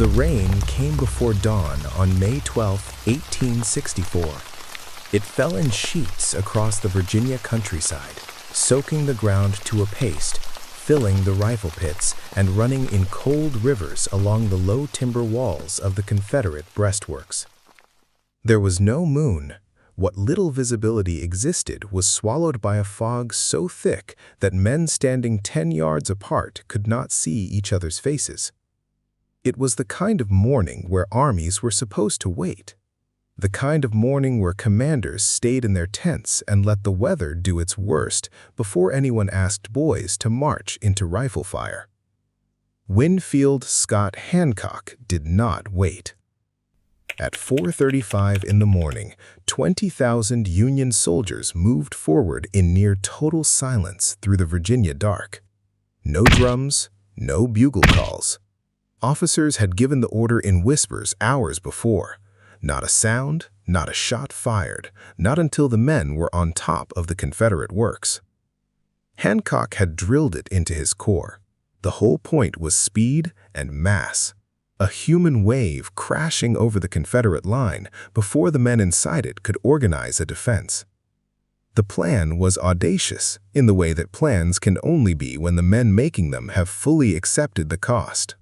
The rain came before dawn on May 12, 1864. It fell in sheets across the Virginia countryside, soaking the ground to a paste, filling the rifle pits, and running in cold rivers along the low timber walls of the Confederate breastworks. There was no moon. What little visibility existed was swallowed by a fog so thick that men standing 10 yards apart could not see each other's faces. It was the kind of morning where armies were supposed to wait. The kind of morning where commanders stayed in their tents and let the weather do its worst before anyone asked boys to march into rifle fire. Winfield Scott Hancock did not wait. At 4:35 in the morning, 20,000 Union soldiers moved forward in near total silence through the Virginia dark. No drums, no bugle calls. Officers had given the order in whispers hours before. Not a sound, not a shot fired, not until the men were on top of the Confederate works. Hancock had drilled it into his core. The whole point was speed and mass. A human wave crashing over the Confederate line before the men inside it could organize a defense. The plan was audacious in the way that plans can only be when the men making them have fully accepted the cost.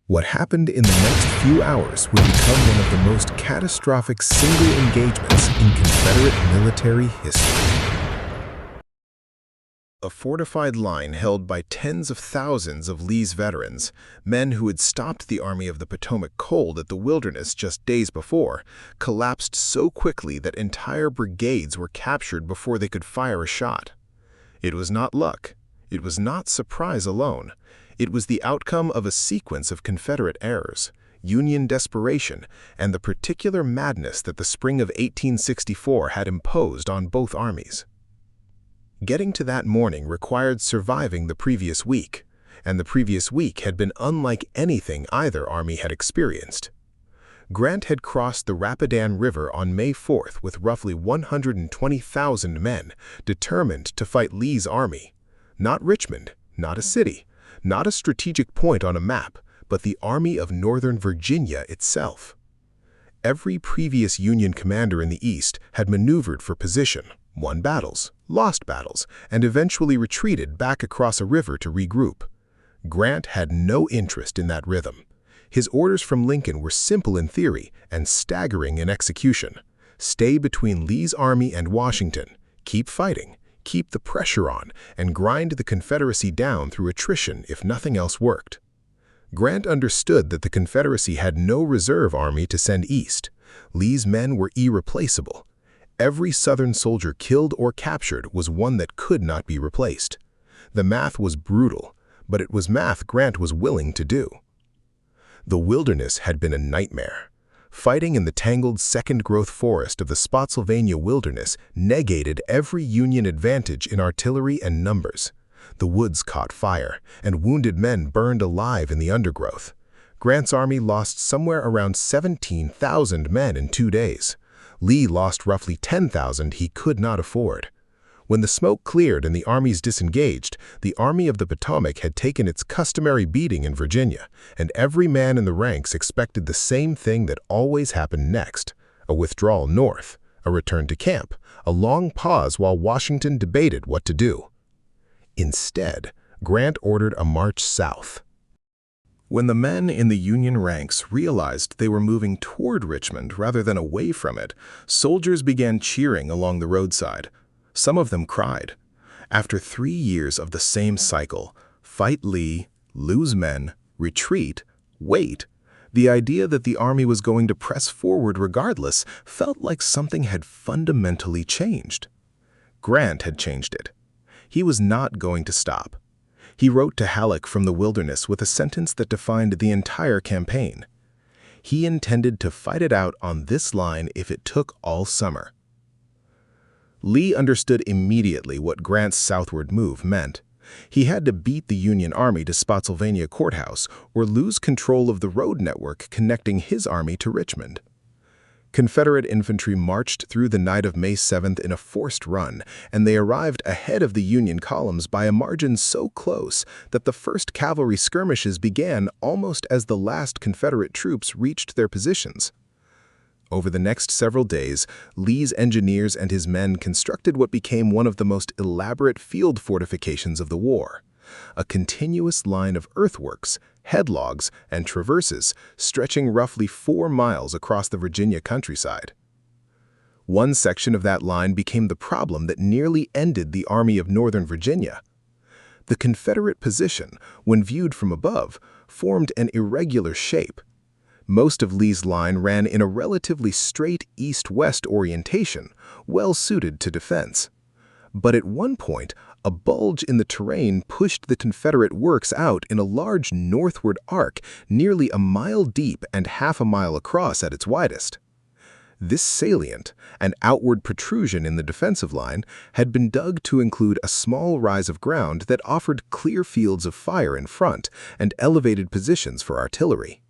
What happened in the next few hours would become one of the most catastrophic single engagements in Confederate military history. A fortified line held by tens of thousands of Lee's veterans, men who had stopped the Army of the Potomac cold at the Wilderness just days before, collapsed so quickly that entire brigades were captured before they could fire a shot. It was not luck. It was not surprise alone. It was the outcome of a sequence of Confederate errors, Union desperation, and the particular madness that the spring of 1864 had imposed on both armies. Getting to that morning required surviving the previous week, and the previous week had been unlike anything either army had experienced. Grant had crossed the Rapidan River on May 4th with roughly 120,000 men, determined to fight Lee's army. Not Richmond, not a city, not a strategic point on a map, but the Army of Northern Virginia itself. Every previous Union commander in the East had maneuvered for position, won battles, lost battles, and eventually retreated back across a river to regroup. Grant had no interest in that rhythm. His orders from Lincoln were simple in theory and staggering in execution. Stay between Lee's army and Washington, keep fighting, keep the pressure on, and grind the Confederacy down through attrition if nothing else worked. Grant understood that the Confederacy had no reserve army to send east. Lee's men were irreplaceable. Every Southern soldier killed or captured was one that could not be replaced. The math was brutal, but it was math Grant was willing to do. The Wilderness had been a nightmare. Fighting in the tangled second-growth forest of the Spotsylvania Wilderness negated every Union advantage in artillery and numbers. The woods caught fire, and wounded men burned alive in the undergrowth. Grant's army lost somewhere around 17,000 men in 2 days. Lee lost roughly 10,000 he could not afford. When the smoke cleared and the armies disengaged, the Army of the Potomac had taken its customary beating in Virginia, and every man in the ranks expected the same thing that always happened next: a withdrawal north, a return to camp, a long pause while Washington debated what to do. Instead, Grant ordered a march south. When the men in the Union ranks realized they were moving toward Richmond rather than away from it, soldiers began cheering along the roadside. Some of them cried. After 3 years of the same cycle, fight Lee, lose men, retreat, wait, the idea that the army was going to press forward regardless felt like something had fundamentally changed. Grant had changed it. He was not going to stop. He wrote to Halleck from the Wilderness with a sentence that defined the entire campaign. He intended to fight it out on this line if it took all summer. Lee understood immediately what Grant's southward move meant. He had to beat the Union Army to Spotsylvania Courthouse or lose control of the road network connecting his army to Richmond. Confederate infantry marched through the night of May 7th in a forced run, and they arrived ahead of the Union columns by a margin so close that the first cavalry skirmishes began almost as the last Confederate troops reached their positions. Over the next several days, Lee's engineers and his men constructed what became one of the most elaborate field fortifications of the war. A continuous line of earthworks, headlogs, and traverses stretching roughly 4 miles across the Virginia countryside. One section of that line became the problem that nearly ended the Army of Northern Virginia. The Confederate position, when viewed from above, formed an irregular shape. Most of Lee's line ran in a relatively straight east-west orientation, well suited to defense. But at one point, a bulge in the terrain pushed the Confederate works out in a large northward arc nearly a mile deep and half a mile across at its widest. This salient, an outward protrusion in the defensive line, had been dug to include a small rise of ground that offered clear fields of fire in front and elevated positions for artillery.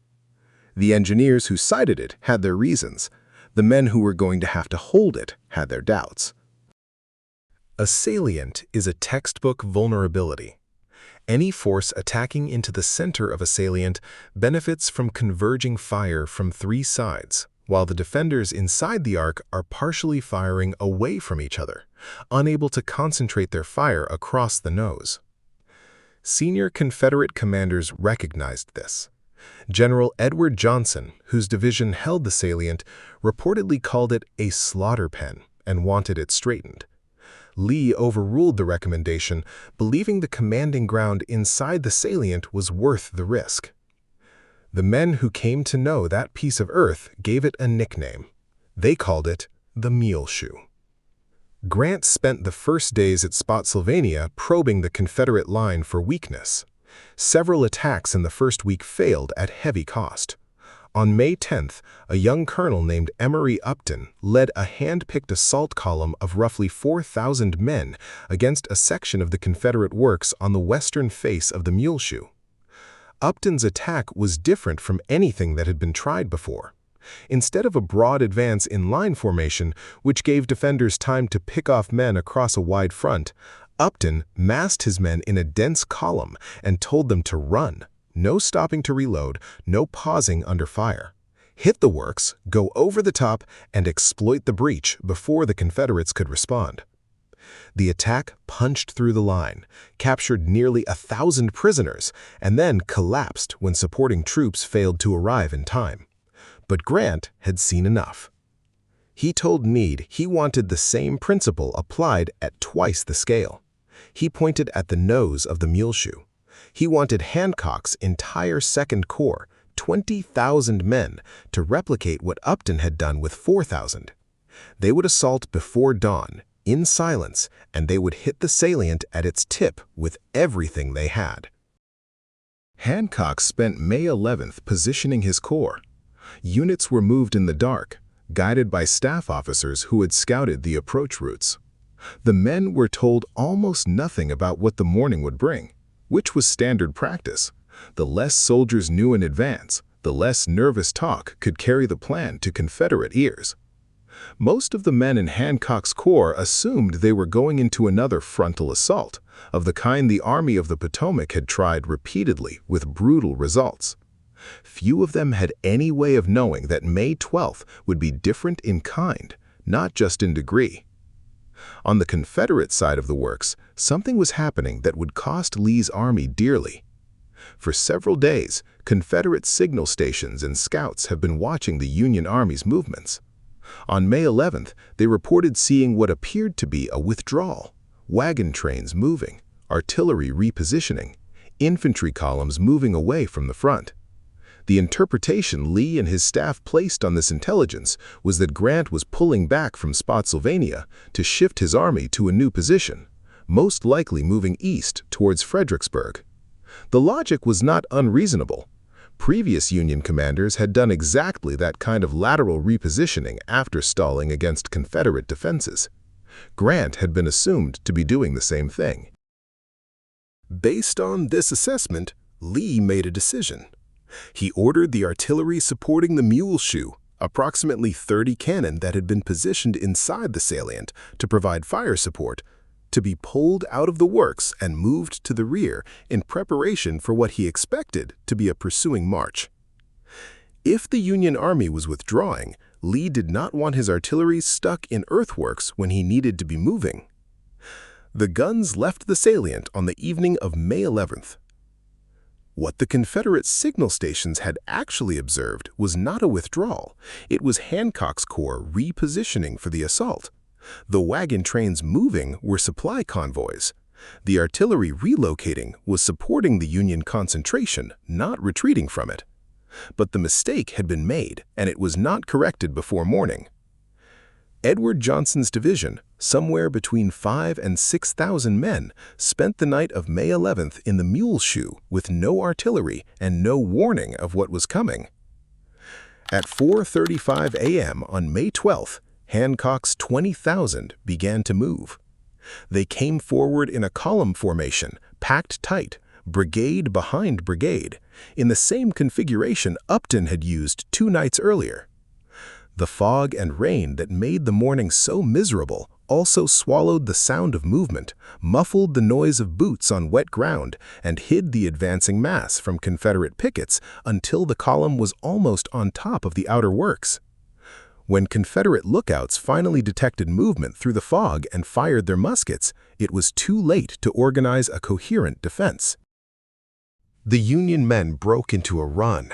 The engineers who sited it had their reasons. The men who were going to have to hold it had their doubts. A salient is a textbook vulnerability. Any force attacking into the center of a salient benefits from converging fire from 3 sides, while the defenders inside the arc are partially firing away from each other, unable to concentrate their fire across the nose. Senior Confederate commanders recognized this. General Edward Johnson, whose division held the salient, reportedly called it a slaughter pen and wanted it straightened. Lee overruled the recommendation, believing the commanding ground inside the salient was worth the risk. The men who came to know that piece of earth gave it a nickname. They called it the Mule Shoe. Grant spent the first days at Spotsylvania probing the Confederate line for weakness. Several attacks in the first week failed at heavy cost. On May 10th, a young colonel named Emory Upton led a hand-picked assault column of roughly 4,000 men against a section of the Confederate works on the western face of the Mule Shoe. Upton's attack was different from anything that had been tried before. Instead of a broad advance in line formation, which gave defenders time to pick off men across a wide front, Upton massed his men in a dense column and told them to run. No stopping to reload, no pausing under fire. Hit the works, go over the top, and exploit the breach before the Confederates could respond. The attack punched through the line, captured nearly 1,000 prisoners, and then collapsed when supporting troops failed to arrive in time. But Grant had seen enough. He told Meade he wanted the same principle applied at twice the scale. He pointed at the nose of the Mule Shoe. He wanted Hancock's entire Second Corps, 20,000 men, to replicate what Upton had done with 4,000. They would assault before dawn, in silence, and they would hit the salient at its tip with everything they had. Hancock spent May 11th positioning his corps. Units were moved in the dark, guided by staff officers who had scouted the approach routes. The men were told almost nothing about what the morning would bring, which was standard practice. The less soldiers knew in advance, the less nervous talk could carry the plan to Confederate ears. Most of the men in Hancock's corps assumed they were going into another frontal assault, of the kind the Army of the Potomac had tried repeatedly with brutal results. Few of them had any way of knowing that May 12th would be different in kind, not just in degree. On the Confederate side of the works, something was happening that would cost Lee's army dearly. For several days, Confederate signal stations and scouts have been watching the Union Army's movements. On May 11th, they reported seeing what appeared to be a withdrawal, wagon trains moving, artillery repositioning, infantry columns moving away from the front. The interpretation Lee and his staff placed on this intelligence was that Grant was pulling back from Spotsylvania to shift his army to a new position, most likely moving east towards Fredericksburg. The logic was not unreasonable. Previous Union commanders had done exactly that kind of lateral repositioning after stalling against Confederate defenses. Grant had been assumed to be doing the same thing. Based on this assessment, Lee made a decision. He ordered the artillery supporting the Mule Shoe, approximately 30 cannon that had been positioned inside the salient to provide fire support, to be pulled out of the works and moved to the rear in preparation for what he expected to be a pursuing march. If the Union Army was withdrawing, Lee did not want his artillery stuck in earthworks when he needed to be moving. The guns left the salient on the evening of May 11th. What the Confederate signal stations had actually observed was not a withdrawal. It was Hancock's corps repositioning for the assault. The wagon trains moving were supply convoys. The artillery relocating was supporting the Union concentration, not retreating from it. But the mistake had been made, and it was not corrected before morning. Edward Johnson's division, somewhere between 5,000 and 6,000 men, spent the night of May 11th in the Mule Shoe with no artillery and no warning of what was coming. At 4:35 a.m. on May 12th, Hancock's 20,000 began to move. They came forward in a column formation, packed tight, brigade behind brigade, in the same configuration Upton had used 2 nights earlier. The fog and rain that made the morning so miserable also swallowed the sound of movement, muffled the noise of boots on wet ground, and hid the advancing mass from Confederate pickets until the column was almost on top of the outer works. When Confederate lookouts finally detected movement through the fog and fired their muskets, it was too late to organize a coherent defense. The Union men broke into a run.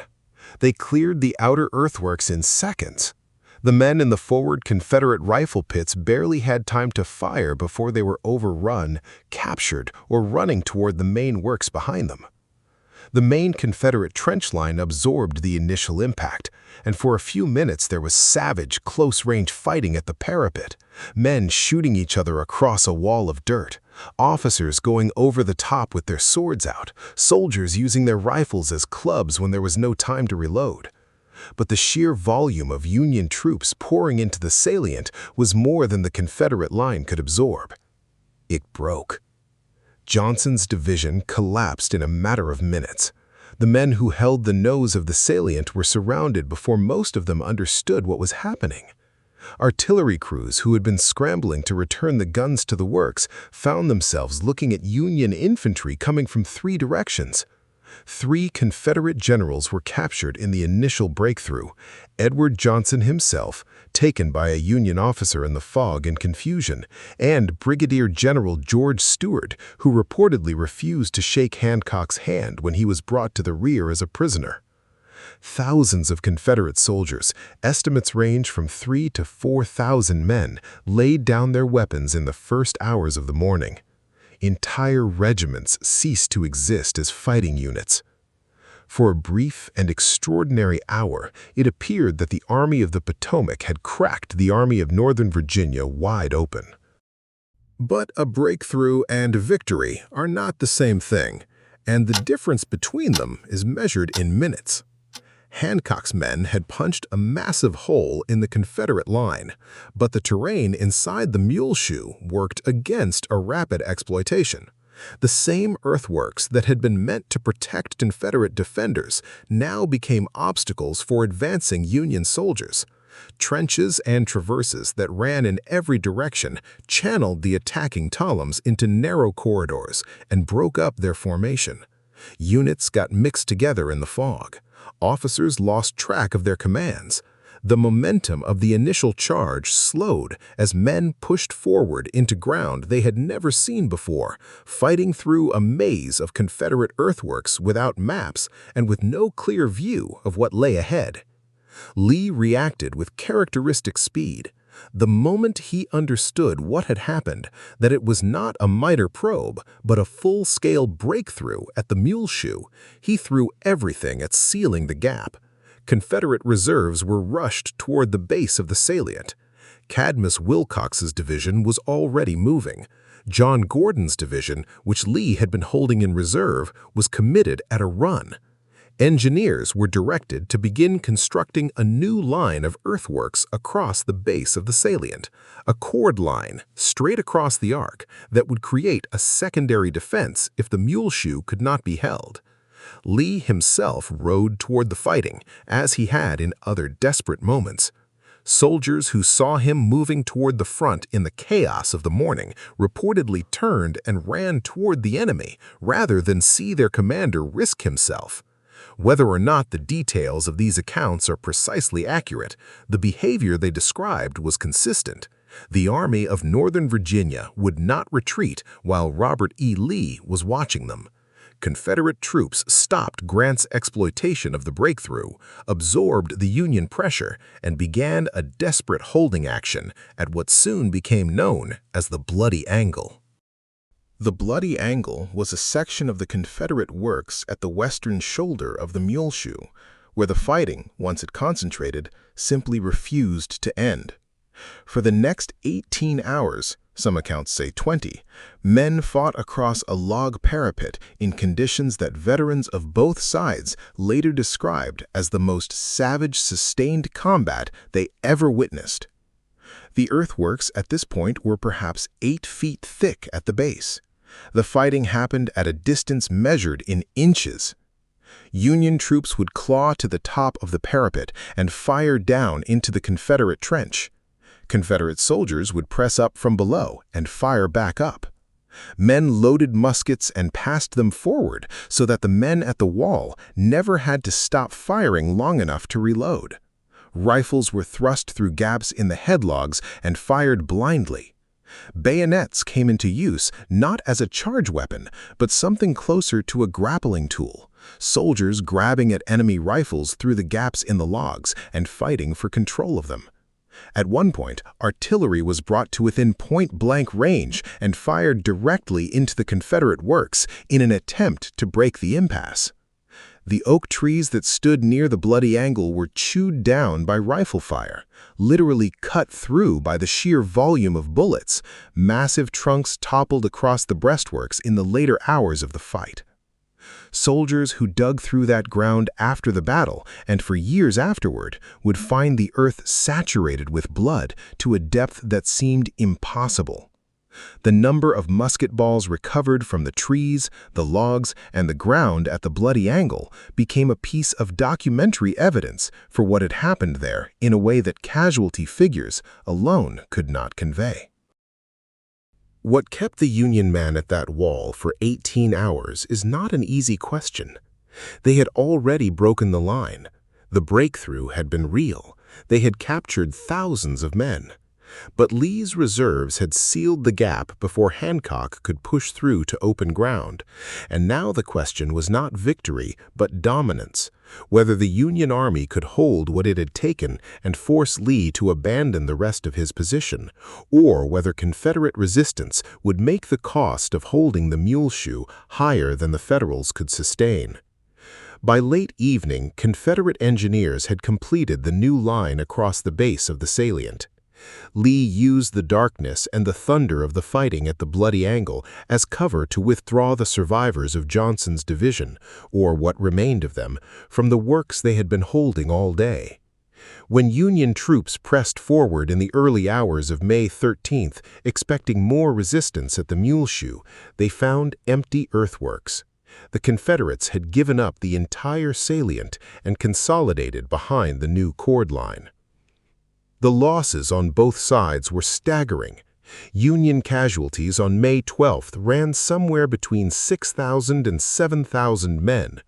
They cleared the outer earthworks in seconds. The men in the forward Confederate rifle pits barely had time to fire before they were overrun, captured, or running toward the main works behind them. The main Confederate trench line absorbed the initial impact, and for a few minutes there was savage, close-range fighting at the parapet, men shooting each other across a wall of dirt, officers going over the top with their swords out, soldiers using their rifles as clubs when there was no time to reload. But the sheer volume of Union troops pouring into the salient was more than the Confederate line could absorb. It broke. Johnson's division collapsed in a matter of minutes. The men who held the nose of the salient were surrounded before most of them understood what was happening. Artillery crews who had been scrambling to return the guns to the works found themselves looking at Union infantry coming from 3 directions. 3 Confederate generals were captured in the initial breakthrough. Edward Johnson himself, taken by a Union officer in the fog and confusion, and Brigadier General George Stewart, who reportedly refused to shake Hancock's hand when he was brought to the rear as a prisoner. Thousands of Confederate soldiers, estimates range from 3,000 to 4,000 men, laid down their weapons in the first hours of the morning. Entire regiments ceased to exist as fighting units. For a brief and extraordinary hour, it appeared that the Army of the Potomac had cracked the Army of Northern Virginia wide open. But a breakthrough and victory are not the same thing, and the difference between them is measured in minutes. Hancock's men had punched a massive hole in the Confederate line, but the terrain inside the Mule Shoe worked against a rapid exploitation. The same earthworks that had been meant to protect Confederate defenders now became obstacles for advancing Union soldiers. Trenches and traverses that ran in every direction channeled the attacking columns into narrow corridors and broke up their formation. Units got mixed together in the fog. Officers lost track of their commands. The momentum of the initial charge slowed as men pushed forward into ground they had never seen before, fighting through a maze of Confederate earthworks without maps and with no clear view of what lay ahead. Lee reacted with characteristic speed. The moment he understood what had happened, that it was not a miter probe, but a full-scale breakthrough at the Mule Shoe, he threw everything at sealing the gap. Confederate reserves were rushed toward the base of the salient. Cadmus Wilcox's division was already moving. John Gordon's division, which Lee had been holding in reserve, was committed at a run. Engineers were directed to begin constructing a new line of earthworks across the base of the salient, a chord line straight across the arc that would create a secondary defense if the Mule Shoe could not be held. Lee himself rode toward the fighting, as he had in other desperate moments. Soldiers who saw him moving toward the front in the chaos of the morning reportedly turned and ran toward the enemy rather than see their commander risk himself. Whether or not the details of these accounts are precisely accurate, the behavior they described was consistent. The Army of Northern Virginia would not retreat while Robert E. Lee was watching them. Confederate troops stopped Grant's exploitation of the breakthrough, absorbed the Union pressure, and began a desperate holding action at what soon became known as the Bloody Angle. The Bloody Angle was a section of the Confederate works at the western shoulder of the Mule Shoe, where the fighting, once it concentrated, simply refused to end. For the next 18 hours, some accounts say 20, men fought across a log parapet in conditions that veterans of both sides later described as the most savage, sustained combat they ever witnessed. The earthworks at this point were perhaps 8 feet thick at the base. The fighting happened at a distance measured in inches. Union troops would claw to the top of the parapet and fire down into the Confederate trench. Confederate soldiers would press up from below and fire back up. Men loaded muskets and passed them forward so that the men at the wall never had to stop firing long enough to reload. Rifles were thrust through gaps in the headlogs and fired blindly. Bayonets came into use not as a charge weapon, but something closer to a grappling tool, soldiers grabbing at enemy rifles through the gaps in the logs and fighting for control of them. At one point, artillery was brought to within point-blank range and fired directly into the Confederate works in an attempt to break the impasse. The oak trees that stood near the Bloody Angle were chewed down by rifle fire, literally cut through by the sheer volume of bullets. Massive trunks toppled across the breastworks in the later hours of the fight. Soldiers who dug through that ground after the battle and for years afterward would find the earth saturated with blood to a depth that seemed impossible. The number of musket balls recovered from the trees, the logs, and the ground at the Bloody Angle became a piece of documentary evidence for what had happened there in a way that casualty figures alone could not convey. What kept the Union men at that wall for 18 hours is not an easy question. They had already broken the line. The breakthrough had been real. They had captured thousands of men. But Lee's reserves had sealed the gap before Hancock could push through to open ground, and now the question was not victory but dominance, whether the Union Army could hold what it had taken and force Lee to abandon the rest of his position, or whether Confederate resistance would make the cost of holding the Mule Shoe higher than the Federals could sustain. By late evening, Confederate engineers had completed the new line across the base of the salient. Lee used the darkness and the thunder of the fighting at the Bloody Angle as cover to withdraw the survivors of Johnson's division, or what remained of them, from the works they had been holding all day. When Union troops pressed forward in the early hours of May 13th, expecting more resistance at the Mule Shoe, they found empty earthworks. The Confederates had given up the entire salient and consolidated behind the new cord line. The losses on both sides were staggering. Union casualties on May 12th ran somewhere between 6,000 and 7,000 men.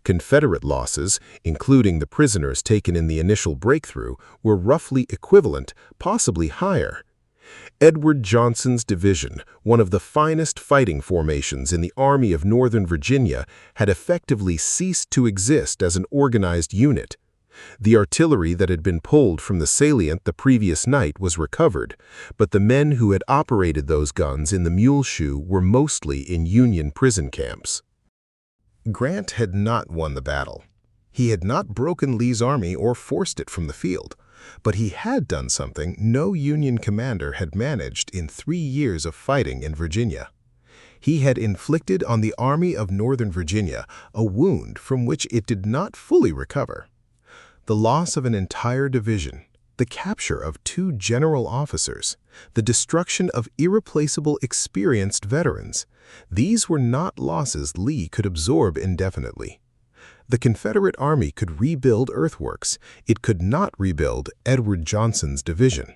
Confederate losses, including the prisoners taken in the initial breakthrough, were roughly equivalent, possibly higher. Edward Johnson's division, one of the finest fighting formations in the Army of Northern Virginia, had effectively ceased to exist as an organized unit. The artillery that had been pulled from the salient the previous night was recovered, but the men who had operated those guns in the Mule Shoe were mostly in Union prison camps. Grant had not won the battle. He had not broken Lee's army or forced it from the field, but he had done something no Union commander had managed in 3 years of fighting in Virginia. He had inflicted on the Army of Northern Virginia a wound from which it did not fully recover. The loss of an entire division, the capture of 2 general officers, the destruction of irreplaceable experienced veterans, these were not losses Lee could absorb indefinitely. The Confederate Army could rebuild earthworks. It could not rebuild Edward Johnson's division.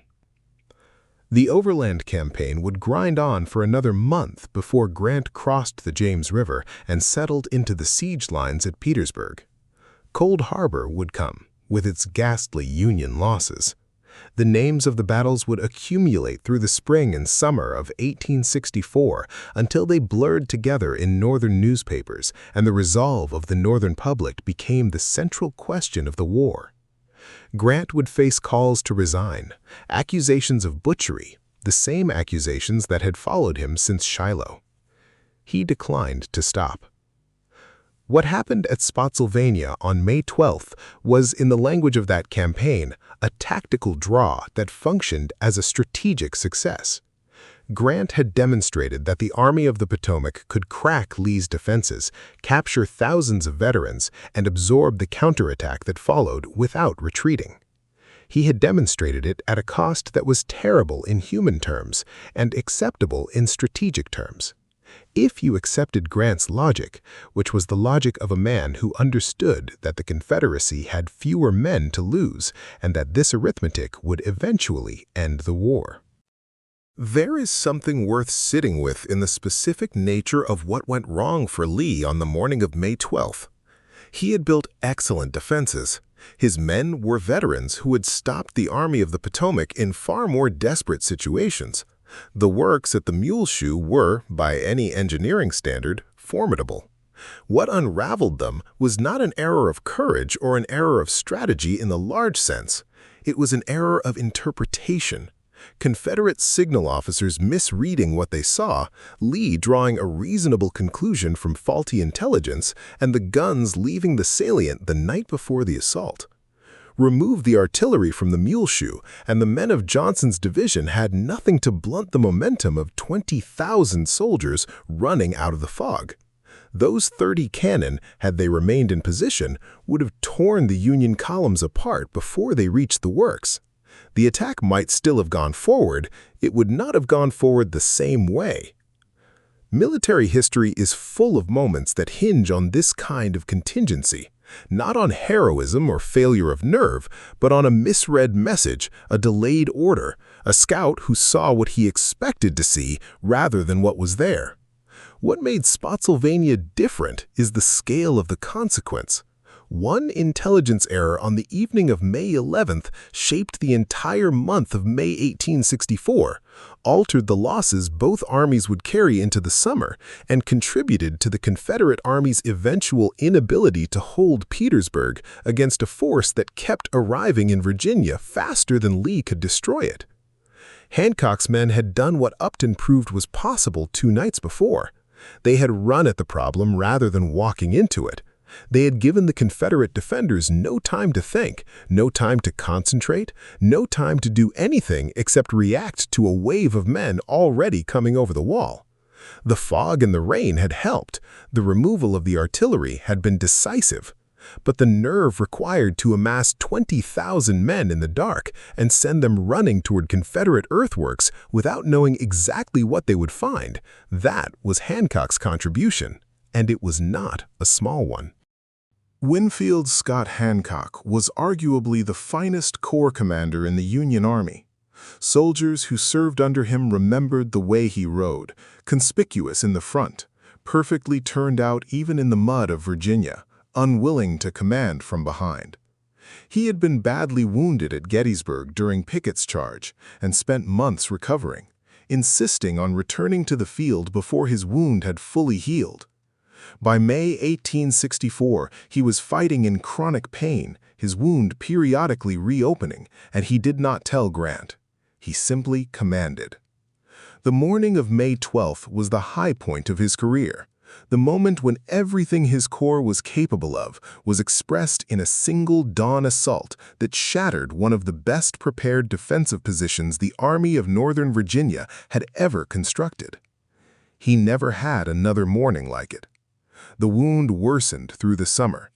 The Overland Campaign would grind on for another month before Grant crossed the James River and settled into the siege lines at Petersburg. Cold Harbor would come, with its ghastly Union losses. The names of the battles would accumulate through the spring and summer of 1864 until they blurred together in Northern newspapers, and the resolve of the Northern public became the central question of the war. Grant would face calls to resign, accusations of butchery, the same accusations that had followed him since Shiloh. He declined to stop. What happened at Spotsylvania on May 12th was, in the language of that campaign, a tactical draw that functioned as a strategic success. Grant had demonstrated that the Army of the Potomac could crack Lee's defenses, capture thousands of veterans, and absorb the counterattack that followed without retreating. He had demonstrated it at a cost that was terrible in human terms and acceptable in strategic terms. If you accepted Grant's logic, which was the logic of a man who understood that the Confederacy had fewer men to lose and that this arithmetic would eventually end the war. There is something worth sitting with in the specific nature of what went wrong for Lee on the morning of May 12th. He had built excellent defenses. His men were veterans who had stopped the Army of the Potomac in far more desperate situations. The works at the Mule Shoe were, by any engineering standard, formidable. What unraveled them was not an error of courage or an error of strategy in the large sense. It was an error of interpretation. Confederate signal officers misreading what they saw, Lee drawing a reasonable conclusion from faulty intelligence, and the guns leaving the salient the night before the assault. Remove the artillery from the Mule Shoe, and the men of Johnson's division had nothing to blunt the momentum of 20,000 soldiers running out of the fog. Those 30 cannon, had they remained in position, would have torn the Union columns apart before they reached the works. The attack might still have gone forward, it would not have gone forward the same way. Military history is full of moments that hinge on this kind of contingency. Not on heroism or failure of nerve, but on a misread message, a delayed order, a scout who saw what he expected to see rather than what was there. What made Spotsylvania different is the scale of the consequence. One intelligence error on the evening of May 11th shaped the entire month of May 1864, altered the losses both armies would carry into the summer, and contributed to the Confederate Army's eventual inability to hold Petersburg against a force that kept arriving in Virginia faster than Lee could destroy it. Hancock's men had done what Upton proved was possible 2 nights before. They had run at the problem rather than walking into it. They had given the Confederate defenders no time to think, no time to concentrate, no time to do anything except react to a wave of men already coming over the wall. The fog and the rain had helped. The removal of the artillery had been decisive. But the nerve required to amass 20,000 men in the dark and send them running toward Confederate earthworks without knowing exactly what they would find, that was Hancock's contribution, and it was not a small one. Winfield Scott Hancock was arguably the finest corps commander in the Union Army. Soldiers who served under him remembered the way he rode, conspicuous in the front, perfectly turned out even in the mud of Virginia, unwilling to command from behind. He had been badly wounded at Gettysburg during Pickett's charge and spent months recovering, insisting on returning to the field before his wound had fully healed. By May 1864, he was fighting in chronic pain, his wound periodically reopening, and he did not tell Grant. He simply commanded. The morning of May 12th was the high point of his career, the moment when everything his corps was capable of was expressed in a single dawn assault that shattered one of the best prepared defensive positions the Army of Northern Virginia had ever constructed. He never had another morning like it. The wound worsened through the summer.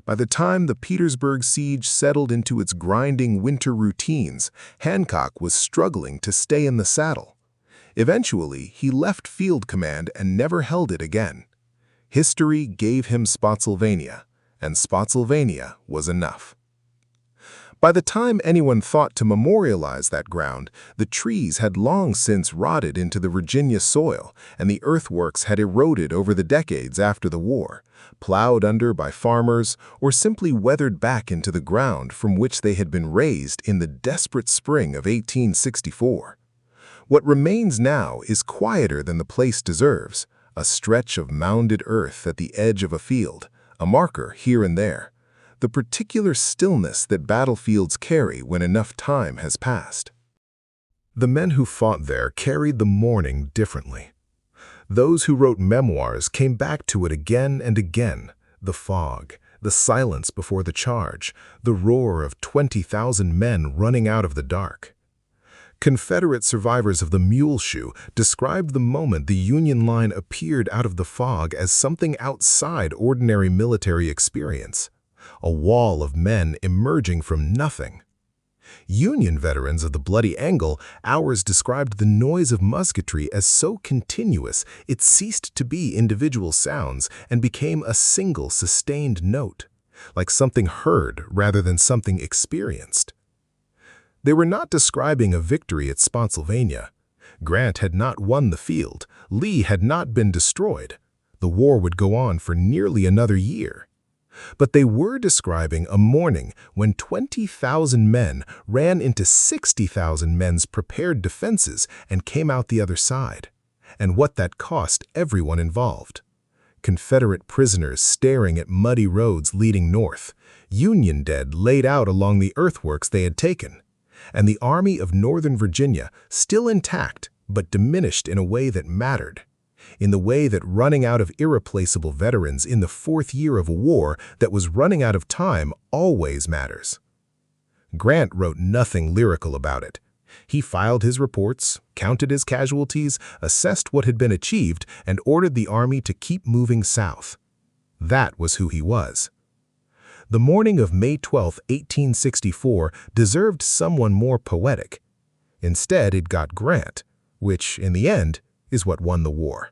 By the time the Petersburg siege settled into its grinding winter routines, Hancock was struggling to stay in the saddle. Eventually, he left field command and never held it again. History gave him Spotsylvania, and Spotsylvania was enough. By the time anyone thought to memorialize that ground, the trees had long since rotted into the Virginia soil, and the earthworks had eroded over the decades after the war, plowed under by farmers or simply weathered back into the ground from which they had been raised in the desperate spring of 1864. What remains now is quieter than the place deserves, a stretch of mounded earth at the edge of a field, a marker here and there, the particular stillness that battlefields carry when enough time has passed. The men who fought there carried the mourning differently. Those who wrote memoirs came back to it again and again, the fog, the silence before the charge, the roar of 20,000 men running out of the dark. Confederate survivors of the Mule Shoe described the moment the Union line appeared out of the fog as something outside ordinary military experience. A wall of men emerging from nothing. Union veterans of the Bloody Angle hours described the noise of musketry as so continuous it ceased to be individual sounds and became a single sustained note, like something heard rather than something experienced. They were not describing a victory at Spotsylvania. Grant had not won the field. Lee had not been destroyed. The war would go on for nearly another year. But they were describing a morning when 20,000 men ran into 60,000 men's prepared defenses and came out the other side, and what that cost everyone involved. Confederate prisoners staring at muddy roads leading north, Union dead laid out along the earthworks they had taken, and the Army of Northern Virginia still intact but diminished in a way that mattered. In the way that running out of irreplaceable veterans in the fourth year of a war that was running out of time always matters. Grant wrote nothing lyrical about it. He filed his reports, counted his casualties, assessed what had been achieved, and ordered the army to keep moving south. That was who he was. The morning of May 12, 1864, deserved someone more poetic. Instead, it got Grant, which, in the end, is what won the war.